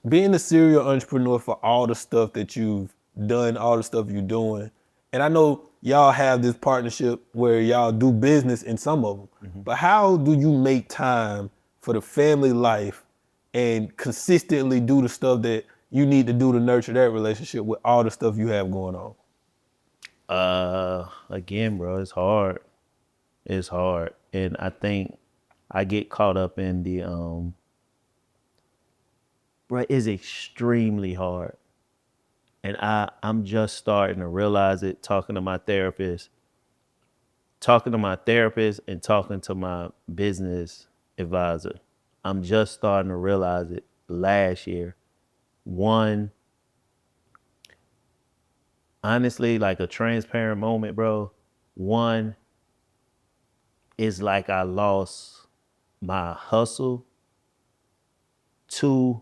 Being a serial entrepreneur for all the stuff that you've done, all the stuff you're doing, and I know y'all have this partnership where y'all do business in some of them, but how do you make time for the family life and consistently do the stuff that you need to do to nurture that relationship with all the stuff you have going on? Again, bro, it's hard. It's hard. And I think I get caught up in the bro, it's extremely hard. And I'm just starting to realize it talking to my therapist and talking to my business advisor. I'm just starting to realize it last year. One, honestly, like a transparent moment, bro. One is like I lost my hustle. Two,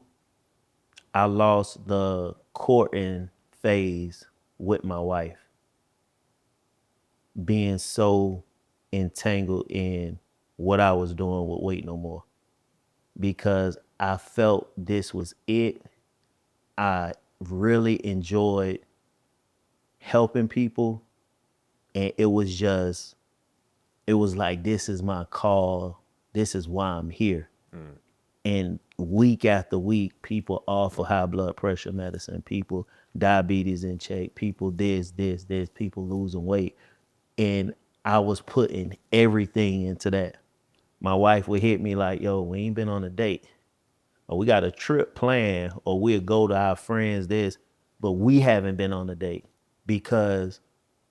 I lost the courting phase with my wife. Being so entangled in what I was doing with Wait No More. Because I felt this was it. I really enjoyed helping people. And it was like, this is my call. This is why I'm here. And week after week, people offer high blood pressure medicine, people diabetes in check, people this, people losing weight. And I was putting everything into that. My wife would hit me like, yo, we ain't been on a date. Or we got a trip planned, or we'll go to our friends this, but we haven't been on a date. Because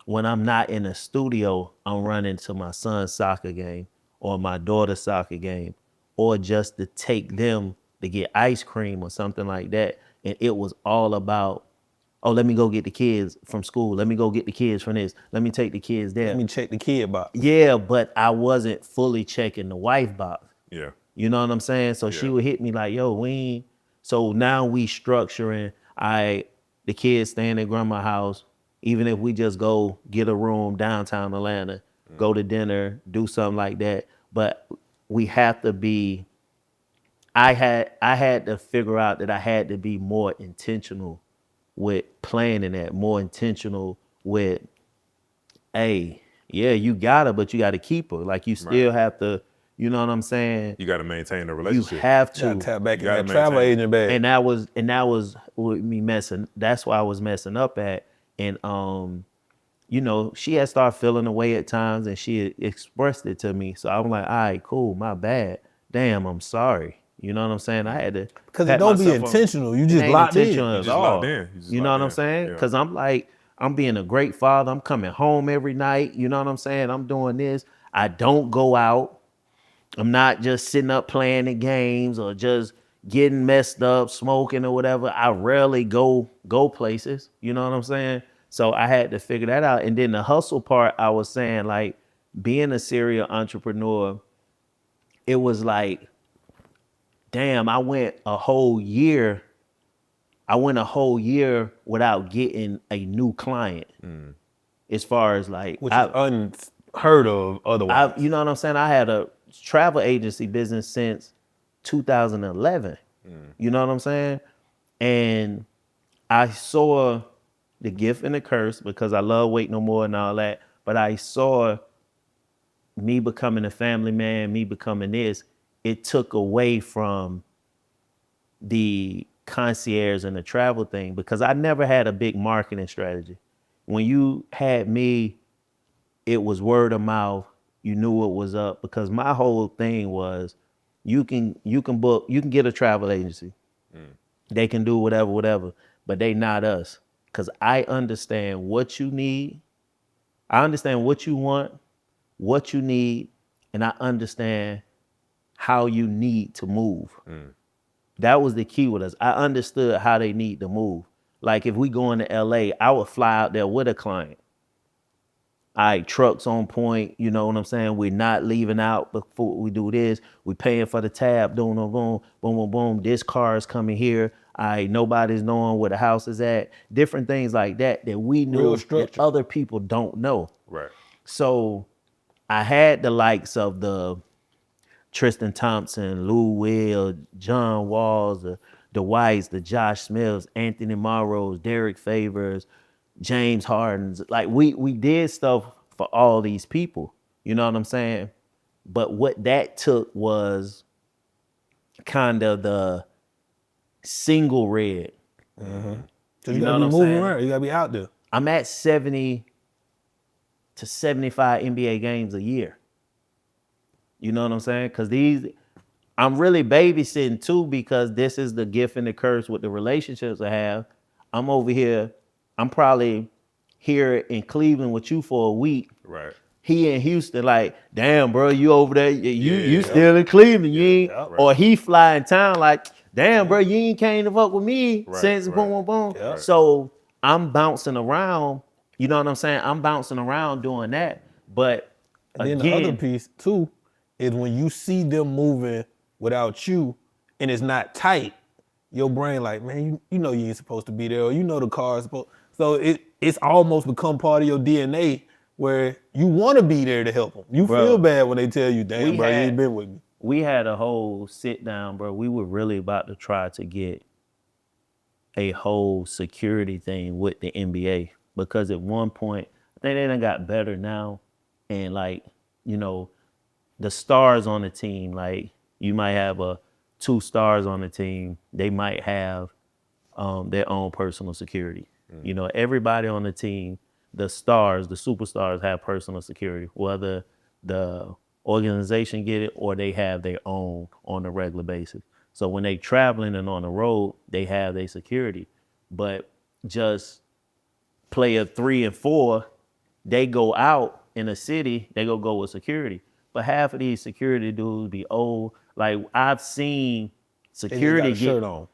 when I'm not in a studio, I'm running to my son's soccer game or my daughter's soccer game, or just to take them to get ice cream or something like that. And it was all about, oh, let me go get the kids from school. Let me go get the kids from this. Let me take the kids there. Let me check the kid box. Yeah, but I wasn't fully checking the wife box. Yeah. You know what I'm saying? So she would hit me like, yo, we ain't. So now we structuring, the kids staying at grandma's house, even if we just go get a room downtown Atlanta, go to dinner, do something like that. But we have to be, I had to figure out that I had to be more intentional with planning that, more intentional with, hey, yeah, you got her, but you got to keep her. Like you still have to, you know what I'm saying? You got to maintain the You relationship. have You gotta to. tap back in gotta that travel maintain. agent bag. And that was with me messing. That's why I was messing up at. And you know, she had started feeling away at times, and she had expressed it to me. So I'm like, all right, cool, my bad. Damn, I'm sorry. You know what I'm saying? I had to, Because it pat don't be myself on- intentional. You It just ain't locked in. intentional You at just all. locked in. You just You know locked what I'm in. saying? Yeah. Because I'm like, I'm being a great father. I'm coming home every night. You know what I'm saying? I'm doing this. I don't go out. I'm not just sitting up playing the games or just getting messed up, smoking or whatever. I rarely go places. You know what I'm saying? So I had to figure that out. And then the hustle part, I was saying, like, being a serial entrepreneur, it was like, damn, I went a whole year without getting a new client. As far as like, Which is unheard of otherwise. you know what I'm saying? I had a travel agency business since 2011. You know what I'm saying? And I saw the gift and the curse because I love Wait No More and all that. But I saw me becoming a family man, me becoming this. It took away from the concierge and the travel thing because I never had a big marketing strategy. When you had me, it was word of mouth. You knew what was up because my whole thing was you can get a travel agency. They can do whatever, but they not us. Because I understand what you need. I understand what you want, what you need, and I understand how you need to move. That was the key with us. I understood how they need to move. Like if we going to LA, I would fly out there with a client. All right, trucks on point, you know what I'm saying? We're not leaving out before we do this. We're paying for the tab, boom, boom, boom, boom, boom, boom. This car is coming here. Nobody's knowing where the house is at. Different things like that we knew Real that structure. other people don't know. Right. So I had the likes of the Tristan Thompson, Lou Will, John Walls, the Whites, the Josh Smiths, Anthony Morrows, Derek Favors, James Hardens. Like we did stuff for all these people. You know what I'm saying? But what that took was kind of the single red. So You you know gotta what be I'm moving saying? around. You gotta be out there. I'm at 70 to 75 NBA games a year. You know what I'm saying? Because I'm really babysitting too, because this is the gift and the curse with the relationships I have. I'm over here. I'm probably here in Cleveland with you for a week. Right. He in Houston, like, damn, bro, you over there? You Yeah. still in Cleveland? You ain't, Yep. or he fly in town, like, damn, bro, you ain't came to fuck with me Right, since right. boom, boom, boom. Yep. So I'm bouncing around. You know what I'm saying? I'm bouncing around doing that. But And then again, the other piece too is when you see them moving without you and it's not tight, your brain like, man, you know you ain't supposed to be there, or you know the car is supposed. So it's almost become part of your DNA where you want to be there to help them. You Bro, feel bad when they tell you, damn, we bro, you had- ain't been with me. we had a whole sit down, bro. We were really about to try to get a whole security thing with the NBA, because at one point, I think they done got better now. And like, you know, the stars on the team, like you might have 2 stars on the team, they might have their own personal security. You know, everybody on the team, the stars, the superstars have personal security, whether the organization get it or they have their own on a regular basis. So when they traveling and on the road, they have their security. But just player 3 and 4, they go out in a city, they go with security. But half of these security dudes be old. Like I've seen They security just got a shirt on.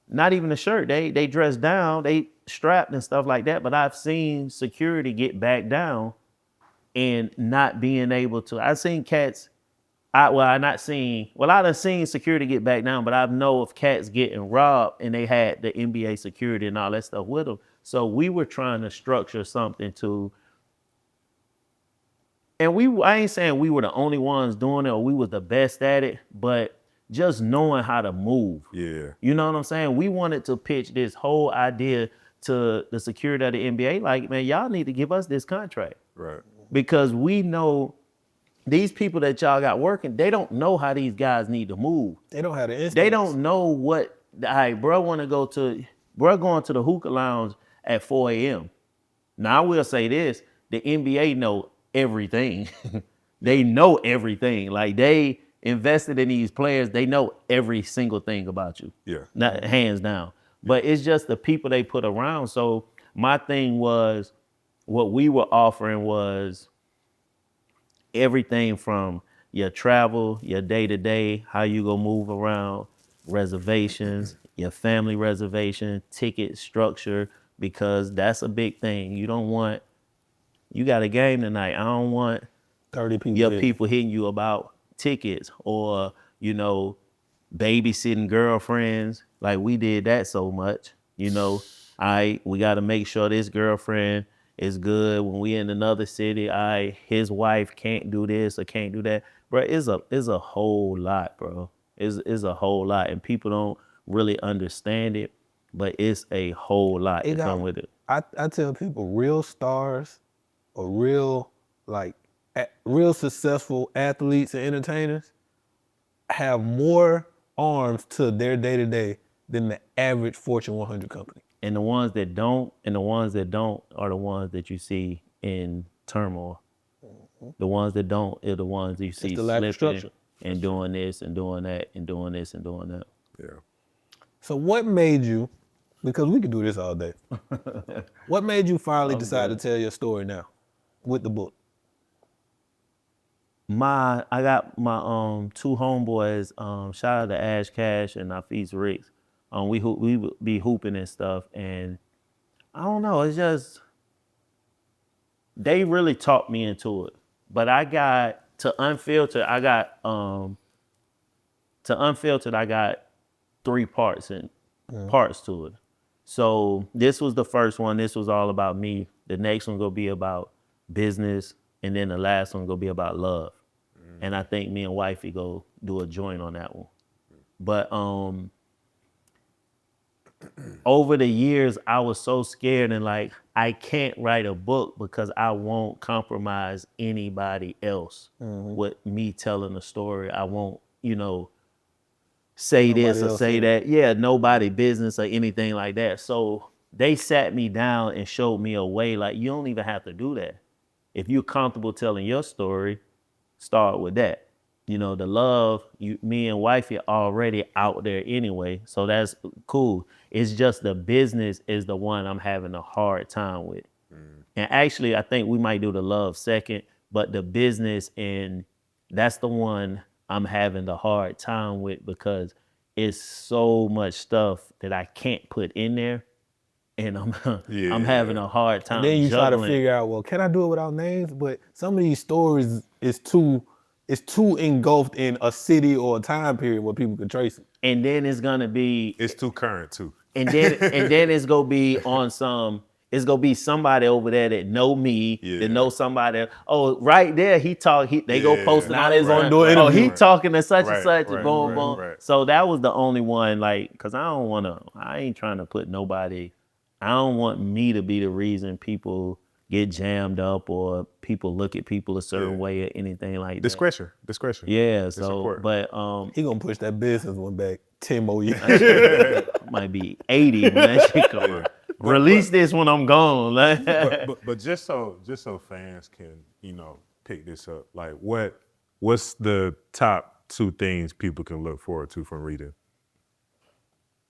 not even a shirt. They dress down, they strapped and stuff like that. But I've seen security get back down and not being able to. I've seen cats. I done seen security get back down, but I know of cats getting robbed and they had the NBA security and all that stuff with them. So we were trying to structure something to. And I ain't saying we were the only ones doing it or we was the best at it, but just knowing how to move. Yeah. You know what I'm saying? We wanted to pitch this whole idea to the security of the NBA. Like, man, y'all need to give us this contract. Right. Because we know these people that y'all got working, they don't know how these guys need to move. They don't have the instincts. They don't know what, bro want to go to, bro going to the hookah lounge at 4 a.m. Now, I will say this, the NBA know everything. They know everything. Like, they invested in these players. They know every single thing about you. Yeah. Not hands down. But it's just the people they put around. So my thing was, what we were offering was everything from your travel, your day-to-day, how you go move around, reservations, your family reservation, ticket structure, because that's a big thing. You got a game tonight. I don't want 30 people. your people hitting you about tickets or, you know, babysitting girlfriends. Like we did that so much, you know. We got to make sure this girlfriend is good when we in another city. His wife can't do this or can't do that. Bro, it's a whole lot, bro. It's a whole lot, and people don't really understand it, but it's a whole lot to come with it. I tell people, real stars or real real successful athletes and entertainers have more arms to their day-to-day than the average Fortune 100 company. And the ones that don't are the ones that you see in turmoil. The ones that don't are the ones that you see the lack of slipping structure. and doing this and doing that and doing this and doing that. Yeah. So what made you, because we could do this all day, what made you finally decide to tell your story now with the book? I got my 2 homeboys, shout out to Ash Cash and Nafis Ricks. We would be hooping and stuff, and I don't know, it's just they really talked me into it. But I got to unfiltered, I got 3 parts parts to it. So this was the first one. This was all about me. The next one gonna be about business, and then the last one gonna be about love. And I think me and wifey go do a joint on that one. But over the years, I was so scared and like, I can't write a book because I won't compromise anybody else with me telling a story. I won't, say this or say that. Yeah, nobody business or anything like that. So they sat me down and showed me a way, like, you don't even have to do that. If you're comfortable telling your story, start with that. The love, me and wifey are already out there anyway, so that's cool. It's just the business is the one I'm having a hard time with. And actually, I think we might do the love second, but the business, and that's the one I'm having the hard time with because it's so much stuff that I can't put in there, and I'm having a hard time. And then you juggling. try to figure out, well, can I do it without names? But some of these stories is too engulfed in a city or a time period where people can trace it. And then it's gonna be too current too. And then it's gonna be on some. It's gonna be somebody over there that know me, that know somebody. Oh, right there, they go post it on his own door. Oh, he talking to such and such, boom, boom. Right. So that was the only one, like, cause I ain't trying to put nobody. I don't want me to be the reason people get jammed up or people look at people a certain way or anything like that. Discretion. Yeah. It's So, important. but he gonna push that business one back 10 more years. Might be 80 when that shit come out. Release this when I'm gone. but just so fans can pick this up, like what's the top 2 things people can look forward to from reading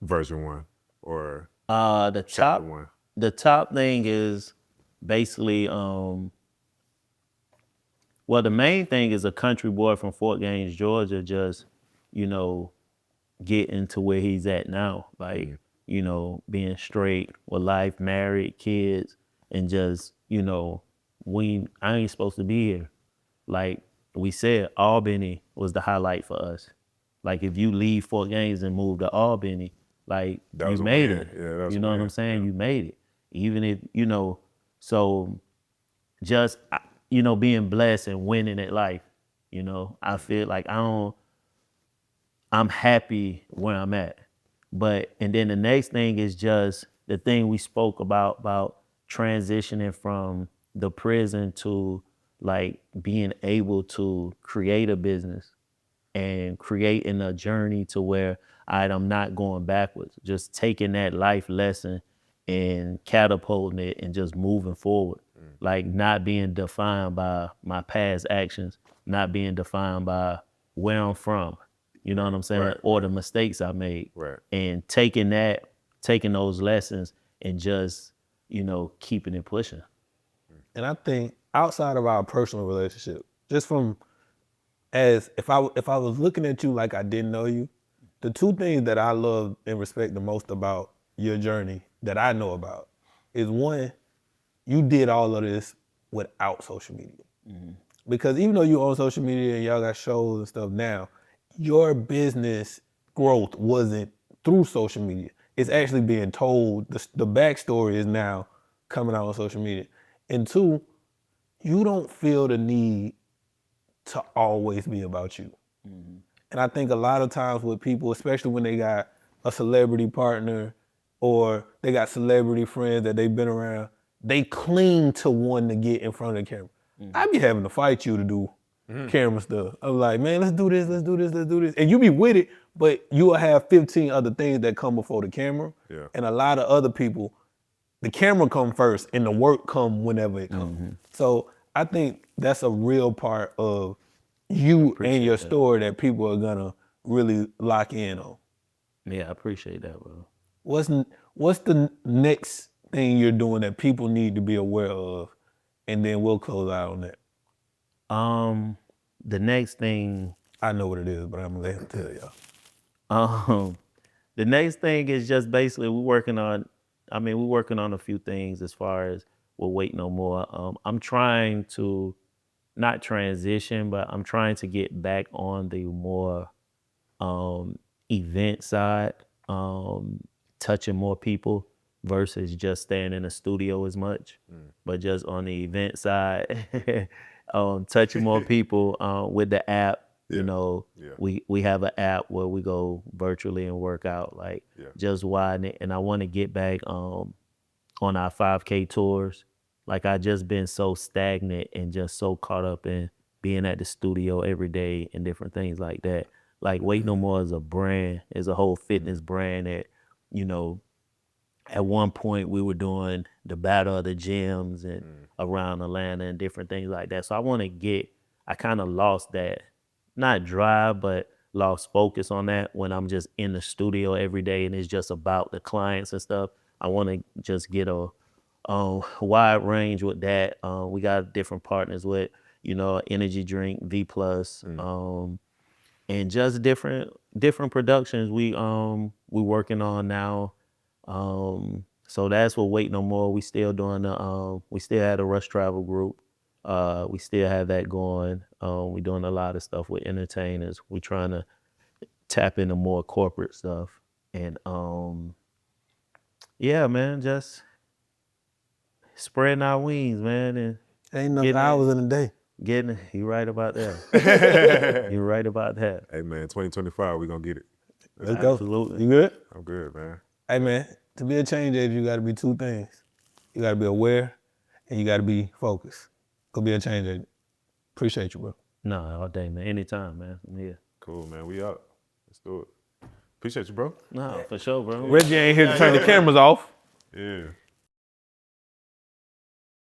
version 1 or the chapter top 1? The top thing is basically well, the main thing is a country boy from Fort Gaines, Georgia, just getting to where he's at now, like being straight with life, married, kids, and just I ain't supposed to be here. Like we said, Albany was the highlight for us. Like if you leave Fort Gaines and move to Albany, like you made it. Yeah, you know what I'm saying? Yeah. You made it. Even if so just being blessed and winning at life. I feel like I'm happy where I'm at. And then the next thing is just the thing we spoke about transitioning from the prison to like being able to create a business and creating a journey to where I'm not going backwards, just taking that life lesson and catapulting it and just moving forward. Like not being defined by my past actions, not being defined by where I'm from, you know what I'm saying? Or the mistakes I made. And taking those lessons and just, keeping it pushing. And I think outside of our personal relationship, just from if I was looking at you like I didn't know you, the 2 things that I love and respect the most about your journey that I know about is, one, you did all of this without social media. Because even though you own social media and y'all got shows and stuff now, your business growth wasn't through social media. It's actually being told. The backstory is now coming out on social media. And 2, you don't feel the need to always be about you. And I think a lot of times with people, especially when they got a celebrity partner or they got celebrity friends that they've been around, they cling to one to get in front of the camera. I be having to fight you to do camera stuff. I'm like, man, let's do this. And you be with it, but you will have 15 other things that come before the camera. Yeah. And a lot of other people, the camera come first and the work come whenever it comes. So I think that's a real part of you and your story that people are gonna really lock in on. Yeah, I appreciate that, bro. What's the next thing you're doing that people need to be aware of? And then we'll close out on that. The next thing, I know what it is, but I'm gonna let him tell y'all. The next thing is just basically we're working on a few things as far as we'll wait no more. I'm trying to not transition, but I'm trying to get back on the more event side. touching more people versus just staying in the studio as much, but just on the event side, touching more people with the app. You know, we have an app where we go virtually and work out, like just widen it. And I want to get back on our 5K tours. Like I just been so stagnant and just so caught up in being at the studio every day and different things like that. Like Wait No More is a brand, is a whole fitness brand that, you know, at one point we were doing the battle of the gyms and around Atlanta and different things like that. So I kind of lost that, not drive, but lost focus on that when I'm just in the studio every day and it's just about the clients and stuff. I want to just get a wide range with that. We got different partners with, you know, energy drink, V+, and just different productions we working on now. So that's what Wait No More. We still doing we still had a Rush Travel group. We still have that going. We doing a lot of stuff with entertainers. We trying to tap into more corporate stuff. And yeah, man, just spreading our wings, man. And ain't enough hours in a day. You right about that. You're right about that. Hey man, 2025, we gonna get it. Let's go. Absolutely. You good? I'm good, man. Hey man, to be a change agent, you gotta be two things. You gotta be aware and you gotta be focused. Go be a change agent. Appreciate you, bro. No, all day, man. Anytime, man. I'm here. Cool, man. We out. Let's do it. Appreciate you, bro. No, for sure, bro. Reggie ain't here to turn the cameras off. Yeah.